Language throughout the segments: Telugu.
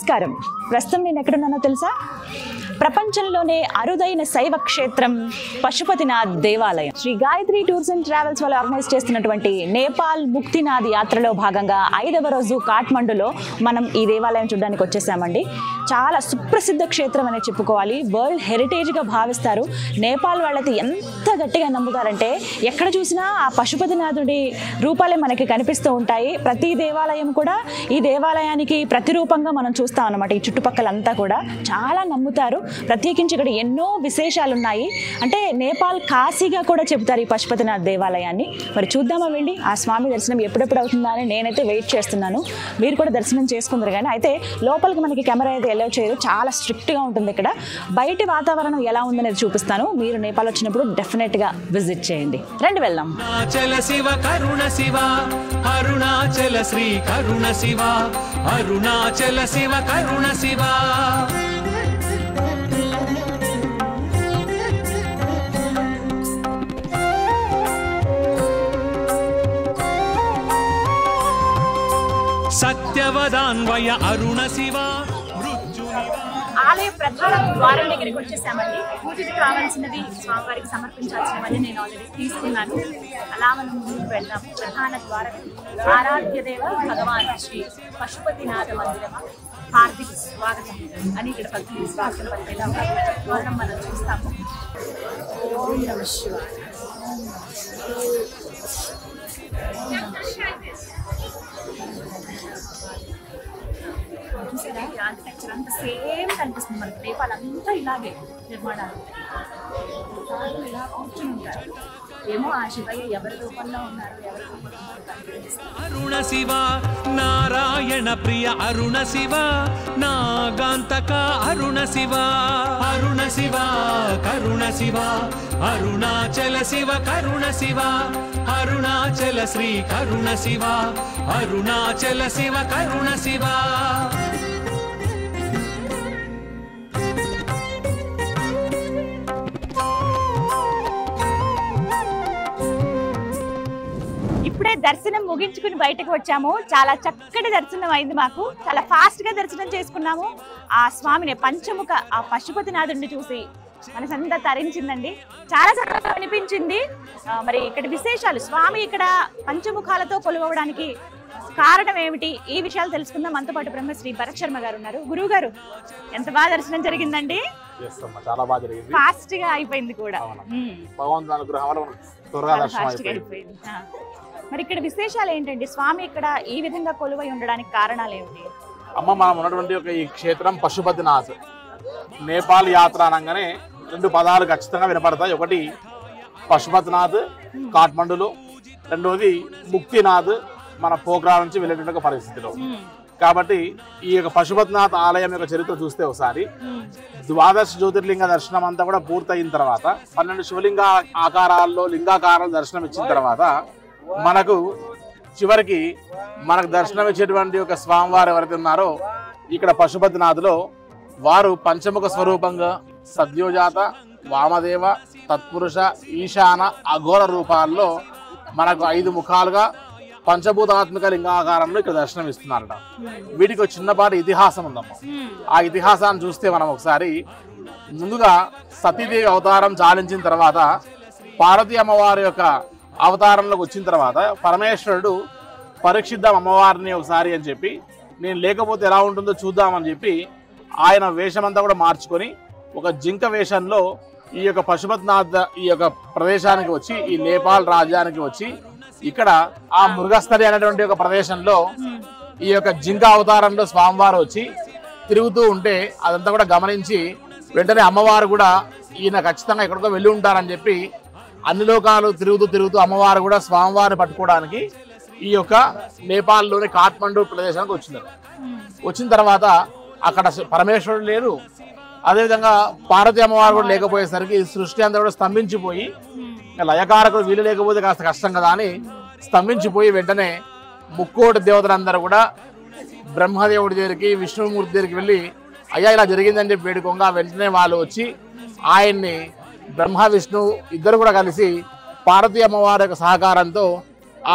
నమస్కారం. ప్రస్తుతం నేను ఎక్కడున్నానో తెలుసా? ప్రపంచంలోనే అరుదైన శైవ క్షేత్రం పశుపతినాథ్ దేవాలయం. Shri Gayatri tours and travels వాళ్ళు ఆర్గనైజ్ చేస్తున్నటువంటి నేపాల్ ముక్తినాథ్ యాత్రలో భాగంగా 5వ రోజు కాఠ్మండులో మనం ఈ దేవాలయం చూడడానికి వచ్చేసామండి. చాలా సుప్రసిద్ధ క్షేత్రం అనే చెప్పుకోవాలి. వరల్డ్ హెరిటేజ్గా భావిస్తారు. నేపాల్ వాళ్ళైతే ఎంత గట్టిగా నమ్ముతారంటే ఎక్కడ చూసినా ఆ పశుపతినాథుడి రూపాలే మనకి కనిపిస్తూ ఉంటాయి. ప్రతి దేవాలయం కూడా ఈ దేవాలయానికి ప్రతిరూపంగా మనం చూస్తాం అన్నమాట. ఈ చుట్టుపక్కలంతా కూడా చాలా నమ్ముతారు. ప్రత్యేకించి ఇక్కడ ఎన్నో విశేషాలు ఉన్నాయి. అంటే నేపాల్ కాశీగా కూడా చెబుతారు ఈ పశుపతినాథ్ దేవాలయాన్ని. మరి చూద్దామా వెళ్ళి ఆ స్వామి దర్శనం ఎప్పుడెప్పుడు అవుతుందా అని నేనైతే వెయిట్ చేస్తున్నాను. మీరు కూడా దర్శనం చేసుకుందరు. కానీ అయితే లోపలికి మనకి కెమెరా అయితే ఎలవ్ చేయరు, చాలా స్ట్రిక్ట్గా ఉంటుంది. ఇక్కడ బయటి వాతావరణం ఎలా ఉందనేది చూపిస్తాను. మీరు నేపాల్ వచ్చినప్పుడు డెఫినెట్గా విజిట్ చేయండి. రండి వెళ్దాం. అరుణాచల శ్రీ కరుణ శివ, అరుణాచల శివ కరుణ శివ. సత్యవదాన్వయ అరుణ శివ. ఆలయ ప్రధాన ద్వారం దగ్గరికి వచ్చేసామండి. పూజకి కావాల్సినవి స్వామివారికి సమర్పించాల్సినవన్నీ నేను ఆల్రెడీ తీసుకున్నాను. అలా మనం ముందుకు వెళ్దాం. ప్రధాన ద్వారం ఆరాధ్యదేవ భగవాన్ శ్రీ పశుపతినాథ మందిరమ హార్దిక స్వాగతం అని ఇక్కడ భక్తులు స్వాగతం పలికేలా ద్వారం మనం చూస్తాము. ఓం నమః శివాయ. చూసారా ఆర్కిటెక్చర్ అంతా సేమ్ కనిపిస్తుంది మనకి. నేపాల్ అంతా ఇలాగే నిర్మాణాలు. ఇలా కూర్చుని ఉంటారు. ఏమో ఆ శివయ్య ఎవరి రూపంలో ఉన్నారు, ఎవరి రూపంలో అరుణ శివ నారాయణ ప్రియ అరుణ శివ, నాగాంతక అరుణ శివ, అరుణ శివ కరుణ శివ, అరుణాచల శివ కరుణ శివ, అరుణాచల శ్రీ కరుణ శివ, అరుణాచల శివ కరుణ శివ. ఇప్పుడే దర్శనం ముగించుకుని బయటకు వచ్చాము. చాలా చక్కటి దర్శనం అయింది మాకు. చాలా ఫాస్ట్ గా దర్శనం చేసుకున్నాము. ఆ స్వామిని పంచముఖ ఆ పశుపతినాథుడిని చూసి మనసంతా తరించిందండి. చాలా చక్కగా అనిపించింది. మరి ఇక్కడ విశేషాలు, స్వామి ఇక్కడ పంచముఖాలతో కొలువడానికి కారణం ఏమిటి, ఈ విషయాలు తెలుసుకుందాం. మనతో పాటు బ్రహ్మశ్రీ భరత్ శర్మ గారు ఉన్నారు. గురువు గారు, ఎంత బాగా దర్శనం జరిగిందండి? చాలా బాగా జరిగింది. ఫాస్ట్ గా అయిపోయింది కూడా. అయిపోయింది. మరి ఇక్కడ విశేషాలు ఏంటండి? స్వామి ఇక్కడ ఈ విధంగా కొలువై ఉండడానికి కారణాలు ఏమిటి? అమ్మ, మనం ఉన్నటువంటి ఈ క్షేత్రం పశుపతినాథ్. నేపాల్ యాత్ర అనగానే 2 పదాలు ఖచ్చితంగా వినపడతాయి. ఒకటి పశుపతినాథ్ కాఠ్మండులో, రెండోది ముక్తినాథ్ మన పోఖ్రా నుంచి వెళ్ళేటువంటి పరిస్థితిలో. కాబట్టి ఈ యొక్క పశుపతినాథ్ ఆలయం యొక్క చరిత్ర చూస్తే ఒకసారి 12 జ్యోతిర్లింగ దర్శనం అంతా కూడా పూర్తయిన తర్వాత 12 శివలింగ ఆకారాల్లో లింగాకారాలు దర్శనం ఇచ్చిన తర్వాత మనకు చివరికి మనకు దర్శనం ఇచ్చేటువంటి ఒక స్వామివారు ఎవరైతే ఉన్నారో ఇక్కడ పశుపతినాథ్లో వారు పంచముఖ స్వరూపంగా సద్యోజాత, వామదేవ, తత్పురుష, ఈశాన, అఘోర రూపాల్లో మనకు 5 ముఖాలుగా పంచభూతాత్మిక లింగాకారంలో ఇక్కడ దర్శనం ఇస్తున్నారట. వీటికి ఒక చిన్నపాటి ఇతిహాసం ఉందమ్మా. ఆ ఇతిహాసాన్ని చూస్తే మనం ఒకసారి ముందుగా సతీదేవి అవతారం చాలించిన తర్వాత పార్వతీ అమ్మవారి యొక్క అవతారంలోకి వచ్చిన తర్వాత పరమేశ్వరుడు పరీక్షిద్దాం అమ్మవారిని ఒకసారి అని చెప్పి, నేను లేకపోతే ఎలా ఉంటుందో చూద్దామని చెప్పి ఆయన వేషమంతా కూడా మార్చుకొని ఒక జింక వేషంలో ఈ యొక్క పశుపతినాథ్ ఈ యొక్క ప్రదేశానికి వచ్చి, ఈ నేపాల్ రాజ్యానికి వచ్చి ఇక్కడ ఆ మృగస్థలి అనేటువంటి ఒక ప్రదేశంలో ఈ యొక్క జింక అవతారంలో స్వామివారు వచ్చి తిరుగుతూ ఉంటే అదంతా కూడా గమనించి వెంటనే అమ్మవారు కూడా ఈయన ఖచ్చితంగా ఎక్కడికో వెళ్ళి ఉంటారని చెప్పి అన్ని లోకాలు తిరుగుతూ అమ్మవారు కూడా స్వామివారిని పట్టుకోవడానికి ఈ యొక్క నేపాల్లోని కాఠ్మండు ప్రదేశానికి వచ్చినారు. వచ్చిన తర్వాత అక్కడ పరమేశ్వరుడు లేరు, అదేవిధంగా పార్వతీ అమ్మవారు కూడా లేకపోయేసరికి సృష్టి అంతా కూడా స్తంభించిపోయి, లయకారకుడు వీలు లేకపోతే కాస్త కష్టం కదా అని స్తంభించిపోయి వెంటనే ముక్కోటి దేవతలందరూ కూడా బ్రహ్మదేవుడి దగ్గరికి, విష్ణుమూర్తి దగ్గరికి వెళ్ళి అయ్యా ఇలా జరిగిందని చెప్పి వేడుకోగా వెంటనే వాళ్ళు వచ్చి ఆయన్ని బ్రహ్మ విష్ణు ఇద్దరు కూడా కలిసి పార్వతీ అమ్మవారి యొక్క సహకారంతో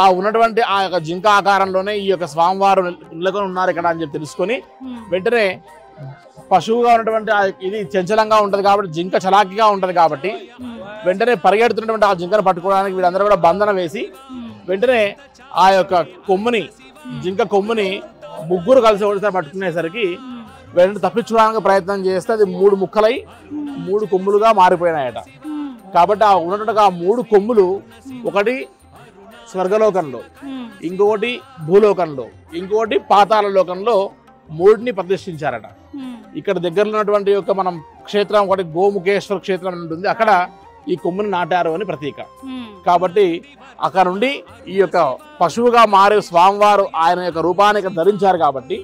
ఆ ఉన్నటువంటి ఆ యొక్క జింక ఆకారంలోనే ఈ యొక్క స్వామివారు నెలకొని ఉన్నారు ఇక్కడ అని చెప్పి తెలుసుకొని వెంటనే పశువుగా ఉన్నటువంటి ఇది చంచలంగా ఉంటుంది కాబట్టి జింక చలాకీగా ఉంటుంది కాబట్టి వెంటనే పరిగెడుతున్నటువంటి ఆ జింకను పట్టుకోవడానికి వీళ్ళందరూ కూడా బంధన వేసి వెంటనే ఆ యొక్క కొమ్ముని జింక కొమ్ముని ముగ్గురు కలిసి ఒకటిసారి పట్టుకునేసరికి వెంటనే తప్పించుకోవడానికి ప్రయత్నం చేస్తే అది 3 ముక్కలై 3 కొమ్ములుగా మారిపోయినాయట. కాబట్టి ఆ ఉన్నటువంటి ఆ 3 కొమ్ములు ఒకటి స్వర్గలోకంలో, ఇంకొకటి భూలోకంలో, ఇంకొకటి పాతాళ లోకంలో 3ని ప్రతిష్ఠించారట. ఇక్కడ దగ్గరలో ఉన్నటువంటి యొక్క మనం క్షేత్రం ఒకటి గోముఖేశ్వర క్షేత్రం ఉంటుంది, అక్కడ ఈ కొమ్ముని నాటారు అని ప్రతీక. కాబట్టి అక్కడ నుండి ఈ యొక్క పశువుగా మారే స్వామివారు ఆయన యొక్క రూపానికి ధరించారు కాబట్టి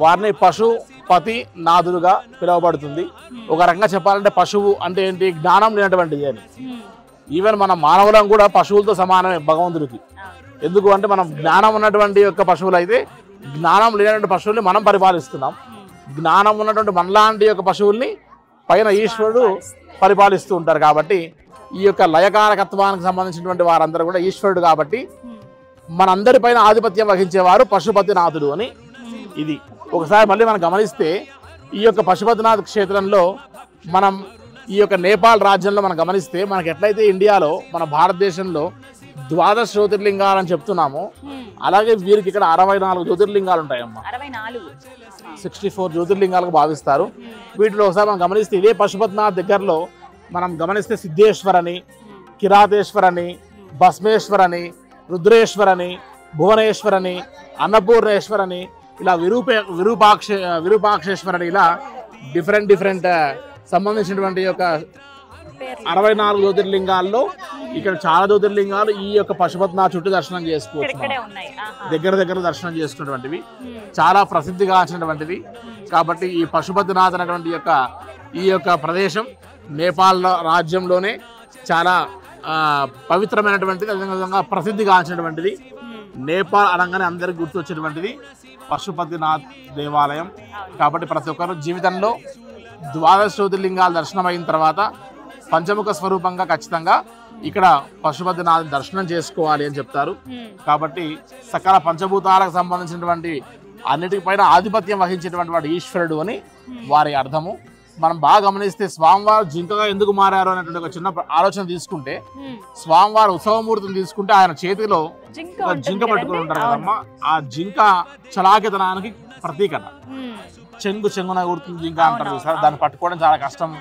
వారిని పశుపతి నాథులుగా పిలువబడుతుంది. ఒక రకంగా చెప్పాలంటే పశువు అంటే ఏంటి, జ్ఞానం లేనటువంటిది అని. ఈవెన్ మన మానవులం కూడా పశువులతో సమానమే భగవంతుడికి. ఎందుకు అంటే మనం జ్ఞానం ఉన్నటువంటి యొక్క పశువులు అయితే జ్ఞానం లేనటువంటి పశువుల్ని మనం పరిపాలిస్తున్నాం. జ్ఞానం ఉన్నటువంటి మనలాంటి యొక్క పశువుల్ని పైన ఈశ్వరుడు పరిపాలిస్తూ ఉంటారు. కాబట్టి ఈ యొక్క లయకారకత్వానికి సంబంధించినటువంటి వారందరూ కూడా ఈశ్వరుడు కాబట్టి మనందరిపైన ఆధిపత్యం వహించేవారు పశుపతినాథుడు అని. ఇది ఒకసారి మళ్ళీ మనం గమనిస్తే ఈ యొక్క పశుపతినాథ్ క్షేత్రంలో మనం ఈ యొక్క నేపాల్ రాజ్యంలో మనం గమనిస్తే మనకి ఎట్లయితే ఇండియాలో మన భారతదేశంలో 12 జ్యోతిర్లింగాలు అని చెప్తున్నాము, అలాగే వీరికి ఇక్కడ 64 జ్యోతిర్లింగాలు ఉంటాయమ్మా. 64 జ్యోతిర్లింగాలకు భావిస్తారు. వీటిలో ఒకసారి మనం గమనిస్తే ఇదే పశుపతినాథ్ దగ్గరలో మనం గమనిస్తే సిద్ధేశ్వర్ అని, కిరాతేశ్వర్ అని, భస్మేశ్వర్ అని, రుద్రేశ్వర్ అని, భువనేశ్వర్ అని, అన్నపూర్ణేశ్వర్ అని, ఇలా విరూపాక్షేశ్వర్ అని, ఇలా డిఫరెంట్ సంబంధించినటువంటి యొక్క 64 జ్యోతిర్లింగాల్లో ఇక్కడ చాలా జ్యోతిర్లింగాలు ఈ యొక్క పశుపతినాథ్ చుట్టూ దర్శనం చేసుకోవచ్చు. దగ్గర దర్శనం చేసుకున్నటువంటివి చాలా ప్రసిద్ధిగాంచినటువంటివి. కాబట్టి ఈ పశుపతినాథ్ అనేటువంటి ఈ యొక్క ప్రదేశం నేపాల్ రాజ్యంలోనే చాలా పవిత్రమైనటువంటిది, అదేవిధంగా ప్రసిద్ధిగాంచినటువంటిది. నేపాల్ అనగానే అందరికి గుర్తొచ్చేటువంటిది పశుపతినాథ్ దేవాలయం. కాబట్టి ప్రతి ఒక్కరు జీవితంలో 12 జ్యోతిర్లింగాలు దర్శనం అయిన తర్వాత పంచముఖ స్వరూపంగా ఖచ్చితంగా ఇక్కడ పశుపతినాథ్ దర్శనం చేసుకోవాలి అని చెప్తారు. కాబట్టి సకల పంచభూతాలకు సంబంధించినటువంటి అన్నిటిపైన ఆధిపత్యం వహించేటువంటి వాడు ఈశ్వరుడు అని వారి అర్థము. మనం బాగా గమనిస్తే స్వామివారు జింకగా ఎందుకు మారారు అనేటువంటి ఒక చిన్న ఆలోచన తీసుకుంటే, స్వామివారు ఉత్సవమూర్తిని తీసుకుంటే ఆయన చేతిలో జింక పట్టుకుని ఉంటారు కదమ్మా. ఆ జింక చలాకితనానికి ప్రతీకట. చెంగున గుర్తుంది జింక అంటారు చూసారు. దాన్ని పట్టుకోవడం చాలా కష్టం.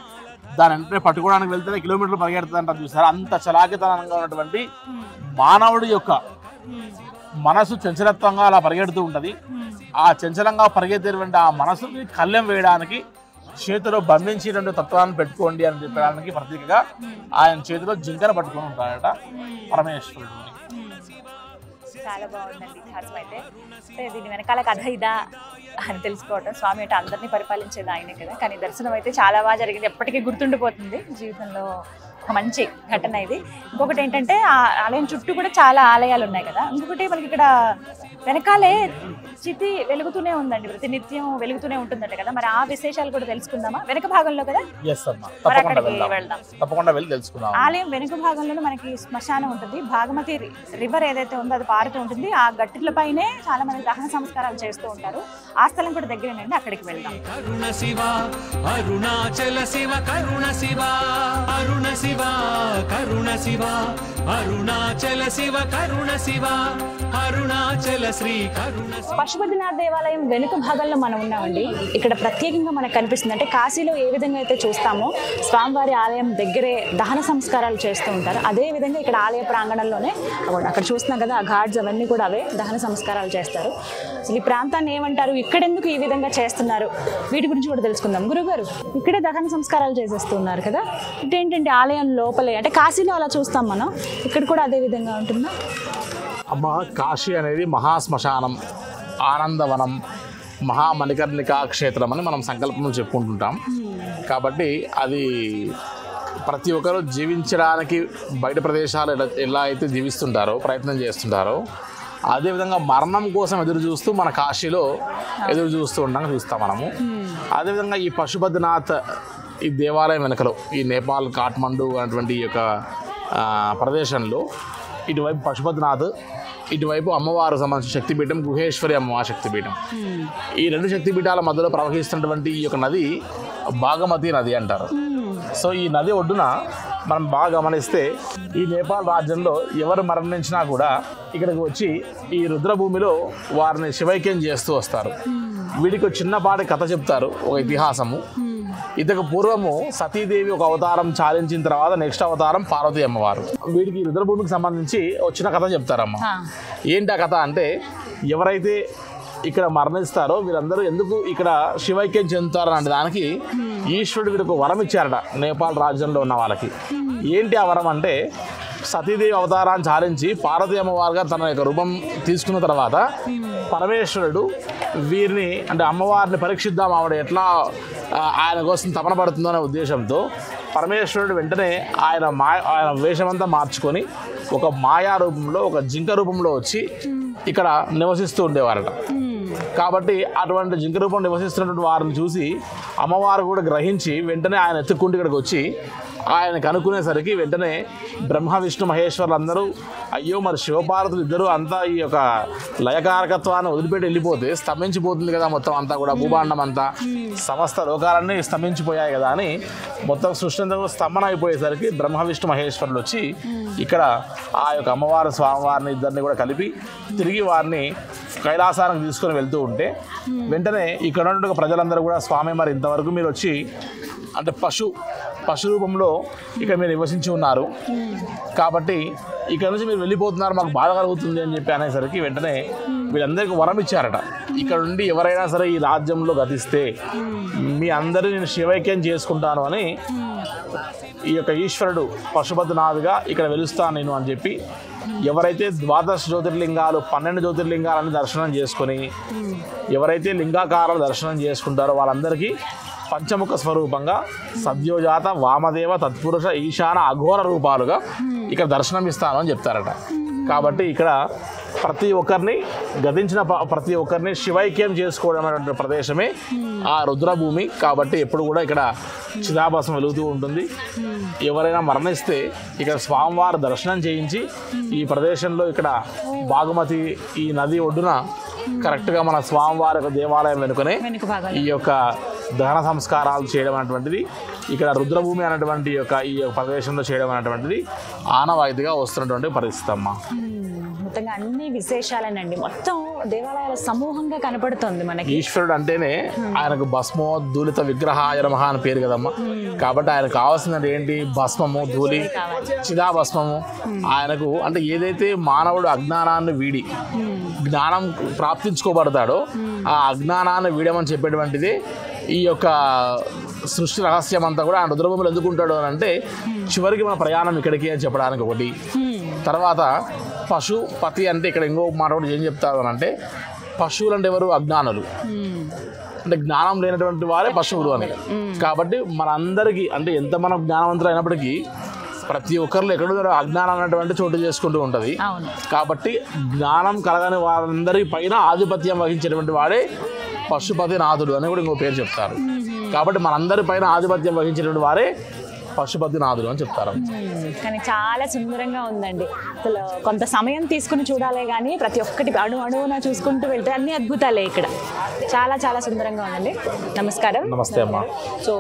దాని వెంటనే పట్టుకోవడానికి వెళ్తే కిలోమీటర్లు పరిగెడుతుంది అంటారు చూసారు. అంత చలాకితనంగా ఉన్నటువంటి మానవుడి యొక్క మనసు చంచలత్వంగా అలా పరిగెడుతూ ఉంటది. ఆ చంచలంగా పరిగెత్తేటువంటి ఆ మనసుని కళ్ళెం వేయడానికి చేతిలో బంధించేటువంటి తత్వాన్ని పెట్టుకోండి అని చెప్పడానికి ప్రతీకగా ఆయన చేతిలో జింకను పట్టుకొని ఉంటాడట పరమేశ్వరుడు. చాలా బాగుందండి ఇతిహాసం అయితే. దీని వెనకాల కథ ఇదా అని తెలుసుకోవటం. స్వామి అంటే అందరినీ పరిపాలించేది ఆయనే కదా, కానీ దర్శనం అయితే చాలా బాగా జరిగింది. ఎప్పటికీ గుర్తుండిపోతుంది జీవితంలో. ఒక మంచి ఘటన ఇది. ఇంకొకటి ఏంటంటే ఆ ఆలయం చుట్టూ కూడా చాలా ఆలయాలు ఉన్నాయి కదా. ఇంకొకటి మనకి ఇక్కడ వెనకాలే చితి వెలుగుతూనే ఉందండి, ప్రతినిత్యం వెలుగుతూనే ఉంటుందట కదా. మరి ఆ విశేషాలు కూడా తెలుసుకుందామా వెనక భాగంలో కదా. తప్పకుండా వెళ్ళి తెలుసుకుందాం. ఆలయం వెనుక భాగంలో మనకి శ్మశానం ఉంటుంది. భాగమతి రివర్ ఏదైతే ఉందో అది పారుతూ ఉంటుంది. ఆ గట్టులపైనే చాలా మంది దహన సంస్కారాలు చేస్తూ ఉంటారు. ఆ స్థలం కూడా దగ్గరేనండి, అక్కడికి వెళ్దాం. కరుణ శివ అరుణాచల శివ కరుణ శివ అరుణ శివ కరుణ శివ అరుణాచల శివ కరుణ శివ అరుణాచల శ్రీ కరుణ. పశుపతినాథ్ దేవాలయం వెనుక భాగంలో మనం ఉన్నామండి. ఇక్కడ ప్రత్యేకంగా మనకు కనిపిస్తుంది అంటే కాశీలో ఏ విధంగా అయితే చూస్తామో స్వామివారి ఆలయం దగ్గరే దహన సంస్కారాలు చేస్తూ ఉంటారు. అదే విధంగా ఇక్కడ ఆలయ ప్రాంగణంలోనే అక్కడ చూస్తున్నాం కదా, ఆ ఘాట్స్ అవన్నీ కూడా అవే దహన సంస్కారాలు చేస్తారు. అసలు ఈ ప్రాంతాన్ని ఏమంటారు, ఇక్కడెందుకు ఈ విధంగా చేస్తున్నారు, వీటి గురించి కూడా తెలుసుకుందాం. గురుగారు, ఇక్కడే దహన సంస్కారాలు చేసేస్తున్నారు కదా, ఇదేంటంటే ఆలయం లోపలే అంటే కాశీలో అలా చూస్తాం మనం, ఇక్కడ కూడా అదే విధంగా ఉంటుందా? అమ్మ, కాశీ అనేది మహాశ్మశానం, ఆనందవనం, మహామణికర్ణికా క్షేత్రం అని మనం సంకల్పం చెప్పుకుంటుంటాం. కాబట్టి అది ప్రతి ఒక్కరు జీవించడానికి బయట ప్రదేశాలు ఎలా అయితే జీవిస్తుంటారో, ప్రయత్నం చేస్తుంటారో, అదేవిధంగా మరణం కోసం ఎదురు చూస్తూ మన కాశీలో ఎదురు చూస్తూ చూస్తాం మనము. అదేవిధంగా ఈ పశుపతినాథ్ ఈ దేవాలయం వెనుకలో ఈ నేపాల్ కాఠ్మండు అనేటువంటి ఈ యొక్క ప్రదేశంలో ఇటువైపు పశుపతినాథ్, ఇటువైపు అమ్మవారు సంబంధించిన శక్తిపీఠం గుహేశ్వరి అమ్మవారి శక్తిపీఠం. ఈ 2 శక్తిపీఠాల మధ్యలో ప్రవహిస్తున్నటువంటి ఈ యొక్క నది బాగమతి నది అంటారు. సో ఈ నది ఒడ్డున మనం బాగా గమనిస్తే ఈ నేపాల్ రాజ్యంలో ఎవరు మరణించినా కూడా ఇక్కడికి వచ్చి ఈ రుద్రభూమిలో వారిని శివైక్యం చేస్తూ వస్తారు. వీడికి చిన్నపాటి కథ చెప్తారు, ఒక ఇతిహాసము. ఇంతకు పూర్వము సతీదేవి ఒక అవతారం చాలించిన తర్వాత నెక్స్ట్ అవతారం పార్వతీ అమ్మవారు. వీడికి రుద్రభూమికి సంబంధించి వచ్చిన కథ చెప్తారమ్మ. ఏంటి ఆ కథ అంటే, ఎవరైతే ఇక్కడ మరణిస్తారో వీరందరూ ఎందుకు ఇక్కడ శివైక్యం చెందుతారు అనే దానికి ఈశ్వరుడు వీడికి వరం ఇచ్చారట నేపాల్ రాజ్యంలో ఉన్న వాళ్ళకి. ఏంటి ఆ వరం అంటే, సతీదేవి అవతారాన్ని చాలించి పార్వతీ అమ్మవారుగా తన యొక్క రూపం తీసుకున్న తర్వాత పరమేశ్వరుడు వీరిని అంటే అమ్మవారిని పరీక్షిద్దాం, ఆవిడ ఎట్లా ఆయన కోసం తపన పడుతుందో అనే ఉద్దేశంతో పరమేశ్వరుడు వెంటనే ఆయన వేషమంతా మార్చుకొని ఒక మాయా రూపంలో, ఒక జింక రూపంలో వచ్చి ఇక్కడ నివసిస్తూ ఉండేవారట. కాబట్టి అటువంటి జింక రూపం నివసిస్తున్నటువంటి వారిని చూసి అమ్మవారు కూడా గ్రహించి వెంటనే ఆయన ఎత్తుక్కుంటూ ఇక్కడికి వచ్చి ఆయన కనుక్కునేసరికి వెంటనే బ్రహ్మ విష్ణు మహేశ్వరులు అందరూ అయ్యో మరి శివపార్వతులు ఇద్దరు అంతా ఈ యొక్క లయకారకత్వాన్ని వదిలిపెట్టి వెళ్ళిపోతే స్తంభించిపోతుంది కదా మొత్తం అంతా కూడా, భూభాండం అంతా సమస్త లోకాలన్నీ స్తంభించిపోయాయి కదా అని మొత్తం సృష్టి అంతా స్తంభన అయిపోయేసరికి బ్రహ్మ విష్ణు మహేశ్వరులు వచ్చి ఇక్కడ ఆ యొక్క అమ్మవారి స్వామివారిని ఇద్దరిని కూడా కలిపి తిరిగి వారిని కైలాసానికి తీసుకొని వెళ్తూ ఉంటే వెంటనే ఇక్కడ ఉన్నటువంటి ప్రజలందరూ కూడా స్వామి మరి ఇంతవరకు మీరు వచ్చి అంటే పశు రూపంలో ఇక్కడ మీరు నివసించి ఉన్నారు కాబట్టి ఇక్కడ నుంచి మీరు వెళ్ళిపోతున్నారు, మాకు బాధ కలుగుతుంది అని చెప్పి అనేసరికి వెంటనే వీళ్ళందరికీ వరం ఇచ్చారట. ఇక్కడ నుండి ఎవరైనా సరే ఈ రాజ్యంలో గతిస్తే మీ అందరినీ నేను శివైక్యం చేసుకుంటాను అని ఈ యొక్క ఈశ్వరుడు పశుపతినాథుగా ఇక్కడ వెలుస్తాను నేను అని చెప్పి ఎవరైతే 12 జ్యోతిర్లింగాలు 12 జ్యోతిర్లింగాలని దర్శనం చేసుకొని ఎవరైతే లింగాకారాలు దర్శనం చేసుకుంటారో వాళ్ళందరికీ పంచముఖ స్వరూపంగా సద్యోజాత వామదేవ తత్పురుష ఈశాన అఘోర రూపాలుగా ఇక్కడ దర్శనం ఇస్తాను అని చెప్తారట. కాబట్టి ఇక్కడ ప్రతి ఒక్కరిని గతించిన ప్రతి ఒక్కరిని శివైక్యం చేసుకోవడం అనేటువంటి ప్రదేశమే ఆ రుద్రభూమి. కాబట్టి ఎప్పుడు కూడా ఇక్కడ చిదాభాసం వెలుగుతూ ఉంటుంది. ఎవరైనా మరణిస్తే ఇక్కడ స్వామివారి దర్శనం చేయించి ఈ ప్రదేశంలో ఇక్కడ బాగమతి ఈ నది ఒడ్డున కరెక్ట్గా మన స్వామివారి యొక్క దేవాలయం వెనుకనే ఈ యొక్క దహన సంస్కారాలు చేయడం అనేటువంటిది ఇక్కడ రుద్రభూమి అనేటువంటి ఈ యొక్క ప్రదేశంలో చేయడం అనేటువంటిది ఆనవాయితీగా వస్తున్నటువంటి పరిస్థితి అమ్మ. మొత్తంగా అన్ని విశేషాలేనండి, మొత్తం దేవాలయాల సమూహంగా కనపడుతుంది మనకి. ఈశ్వరుడు అంటేనే ఆయనకు భస్మోద్ధూలిత విగ్రహాయ నమః అని పేరు కదమ్మా. కాబట్టి ఆయనకు కావాల్సినది ఏంటి? భస్మము, ధూళి, చిదాభస్మము. ఆయనకు అంటే ఏదైతే మానవుడు అజ్ఞానాన్ని వీడి జ్ఞానం ప్రాప్తించుకోబడతాడో ఆ అజ్ఞానాన్ని వీడమని చెప్పేటువంటిది ఈ యొక్క సృష్టి రహస్యం అంతా కూడా. ఆయన రుద్రభూమిలో ఎందుకుంటాడు అని అంటే చివరికి మన ప్రయాణం ఇక్కడికి అని చెప్పడానికి ఒకటి. తర్వాత పశుపతి అంటే ఇక్కడ ఇంకో మాట ఏం చెప్తారు అని అంటే పశువులు అంటే ఎవరు? అజ్ఞానులు. అంటే జ్ఞానం లేనటువంటి వారే పశువులు అని. కాబట్టి మనందరికీ అంటే ఎంత మనం జ్ఞానవంతులు అయినప్పటికీ ప్రతి ఒక్కరిలో ఎక్కడో అజ్ఞానం అనేటువంటి చోటు చేసుకుంటూ ఉంటుంది. కాబట్టి జ్ఞానం కలగని వారందరి పైన ఆధిపత్యం వహించేటువంటి వాడే పశుపతినాథుడు అని కూడా ఇంకో పేరు చెప్తారు. కాబట్టి మనందరి పైన ఆధిపత్యం వహించేటువంటి వారే పశుపతినాథుడు అని చెప్తారు. కానీ చాలా సుందరంగా ఉందండి. అసలు కొంత సమయం తీసుకుని చూడాలే కానీ ప్రతి ఒక్కటి అణువున చూసుకుంటూ వెళ్తే అన్ని అద్భుతాలే ఇక్కడ. చాలా చాలా సుందరంగా ఉందండి. నమస్కారం. నమస్తే అమ్మా. సో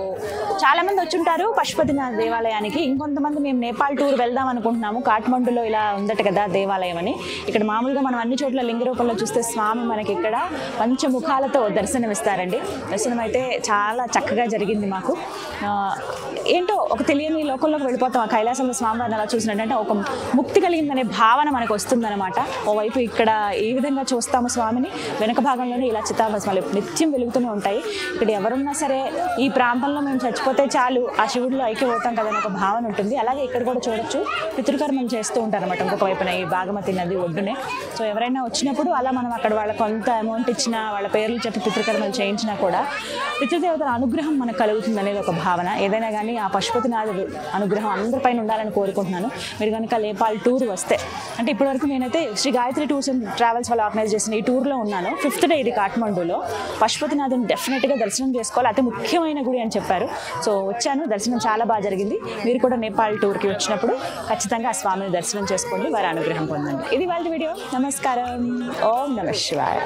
చాలా మంది వచ్చుంటారు పశుపతినాథ్ దేవాలయానికి. ఇంకొంతమంది మేము నేపాల్ టూర్ వెళ్దాం అనుకుంటున్నాము, కాఠ్మండులో ఇలా ఉందట కదా దేవాలయం అని. ఇక్కడ మామూలుగా మనం అన్ని చోట్ల లింగ రూపంలో చూస్తే స్వామి మనకి ఇక్కడ పంచముఖాలతో దర్శనమిస్తారండి. దర్శనం అయితే చాలా చక్కగా జరిగింది మాకు. ఏంటో ఒక తెలియని లోకంలోకి వెళ్ళిపోతాం ఆ కైలాసంలో స్వామివారిని అలా చూసినట్టంటే ఒక ముక్తి కలిగిందనే భావన మనకు వస్తుందన్నమాట. ఓవైపు ఇక్కడ ఈ విధంగా చూస్తాము స్వామిని, వెనక భాగంలోనే ఇలా చితాభస్మాలు నిత్యం వెలుగుతూనే ఉంటాయి. ఇక్కడ ఎవరున్నా సరే ఈ ప్రాంతంలో మేము చచ్చిపోతే చాలు ఆ శివుడిలో ఐక్యమవుతాం కదని ఒక భావన ఉంటుంది. అలాగే ఇక్కడ కూడా చూడొచ్చు పితృకర్మలు చేస్తూ ఉంటారు అనమాట ఇంకొక వైపున ఈ బాగమతి నది ఒడ్డునే. సో ఎవరైనా వచ్చినప్పుడు అలా మనం అక్కడ వాళ్ళ కొంత అమౌంట్ ఇచ్చినా వాళ్ళ పేర్లు చెప్పి పితృకర్మలు చేయించినా కూడా పితృదేవతల అనుగ్రహం మనకు కలుగుతుంది అనేది ఒక భావన. ఏదైనా కానీ ఆ పశుపతి పశుపతినాథుడు అనుగ్రహం అందరిపైన ఉండాలని కోరుకుంటున్నాను. మీరు కనుక నేపాల్ టూర్ వస్తే, అంటే ఇప్పటివరకు నేనైతే Shri Gayatri tours and travels వాళ్ళు ఆర్గనైజ్ చేసిన ఈ టూర్లో ఉన్నాను. 5th డే ఇది కాఠ్మండూలో. పశుపతినాథుని డెఫినెట్గా దర్శనం చేసుకోవాలి, అతి ముఖ్యమైన గుడి అని చెప్పారు. సో వచ్చాను, దర్శనం చాలా బాగా జరిగింది. మీరు కూడా నేపాల్ టూర్కి వచ్చినప్పుడు ఖచ్చితంగా ఆ స్వామిని దర్శనం చేసుకోండి, వారి అనుగ్రహం పొందండి. ఇది వాళ్ళ వీడియో. నమస్కారం. ఓం నమః శివాయ.